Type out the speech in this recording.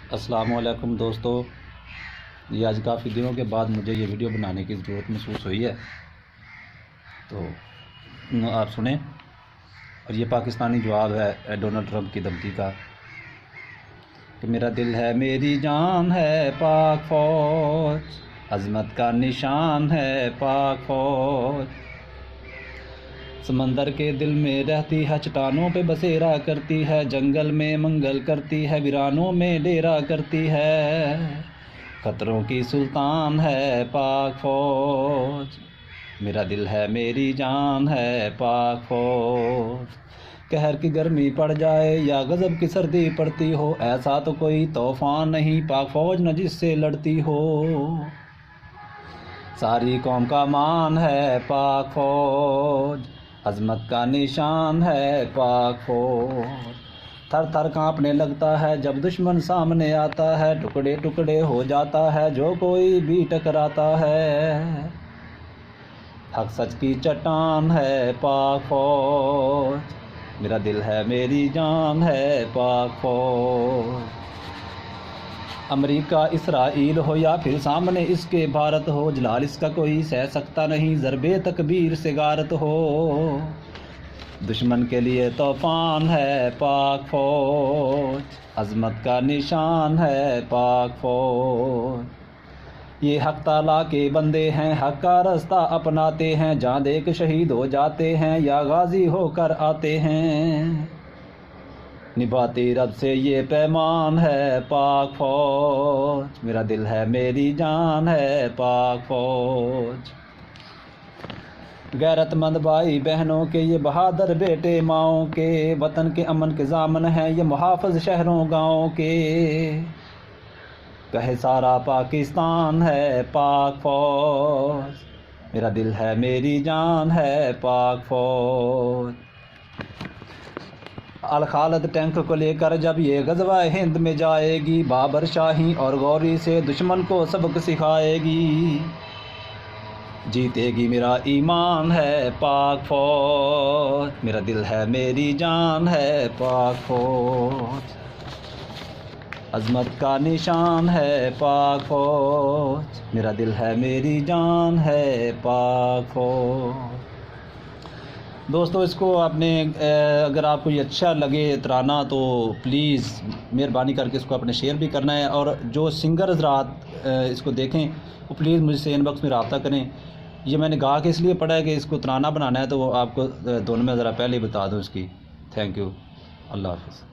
السلام علیکم دوستو، یہ آج کافی دنوں کے بعد مجھے یہ ویڈیو بنانے کی ضرورت محسوس ہوئی ہے، تو آپ سنیں۔ اور یہ پاکستانی جواب ہے ڈونلڈ ٹرمپ کی دھمکی کا کہ میرا دل ہے میری جان ہے پاک فوج، عظمت کا نشان ہے پاک فوج، سمندر کے دل میں رہتی ہے، چٹانوں پہ بسیرا کرتی ہے، جنگل میں منگل کرتی ہے، ویرانوں میں ڈیرا کرتی ہے، خطروں کی سلطان ہے پاک فوج، میرا دل ہے میری جان ہے پاک فوج، قہر کی گرمی پڑ جائے یا غضب کی سردی پڑتی ہو، ایسا تو کوئی طوفان نہیں پاک فوج نہ جس سے لڑتی ہو، ساری قوم کا مان ہے پاک فوج، عظمت کا نشان ہے پاک فوج، تھر تھر کانپنے لگتا ہے جب دشمن سامنے آتا ہے، ٹکڑے ٹکڑے ہو جاتا ہے جو کوئی بھی ٹکراتا ہے، حق سچ کی چٹان ہے پاک فوج، میرا دل ہے میری جان ہے پاک فوج، امریکہ اسرائیل ہو یا پھر سامنے اس کے بھارت ہو، جلال اس کا کوئی سہ سکتا نہیں، ضرب تکبیر سے غارت ہو، دشمن کے لیے طوفان ہے پاک فوج، عظمت کا نشان ہے پاک فوج، یہ حق تعالیٰ کے بندے ہیں، حق کا راستہ اپناتے ہیں، جان دے کے شہید ہو جاتے ہیں یا غازی ہو کر آتے ہیں، نبھاتی رب سے یہ پیمان ہے پاک فوج، میرا دل ہے میری جان ہے پاک فوج، غیرت مند بھائی بہنوں کے یہ بہادر بیٹے ماؤں کے، وطن کے امن کے ضامن ہیں یہ محافظ شہروں گاؤں کے، کہے سارا پاکستان ہے پاک فوج، میرا دل ہے میری جان ہے پاک فوج، الخالد ٹینک کو لے کر جب یہ غزوہ ہند میں جائے گی، بابر شاہی اور غوری سے دشمن کو سبق سکھائے گی، جیتے گی میرا ایمان ہے پاک فوج، میرا دل ہے میری جان ہے پاک فوج، عظمت کا نشان ہے پاک فوج، میرا دل ہے میری جان ہے پاک فوج۔ دوستو اس کو آپ نے اگر آپ کو یہ اچھا لگے ترانہ تو پلیز مہربانی کر کے اس کو اپنے شیئر بھی کرنا ہے، اور جو سنگر حضرات اس کو دیکھیں وہ پلیز مجھ سے ان باکس میں رابطہ کریں، یہ میں نے گا کے اس لیے پڑھا ہے کہ اس کو ترانہ بنانا ہے، تو وہ آپ کو دونوں میں ذرا پہلے بتا دوں اس کی۔ تھینک یو، اللہ حافظ۔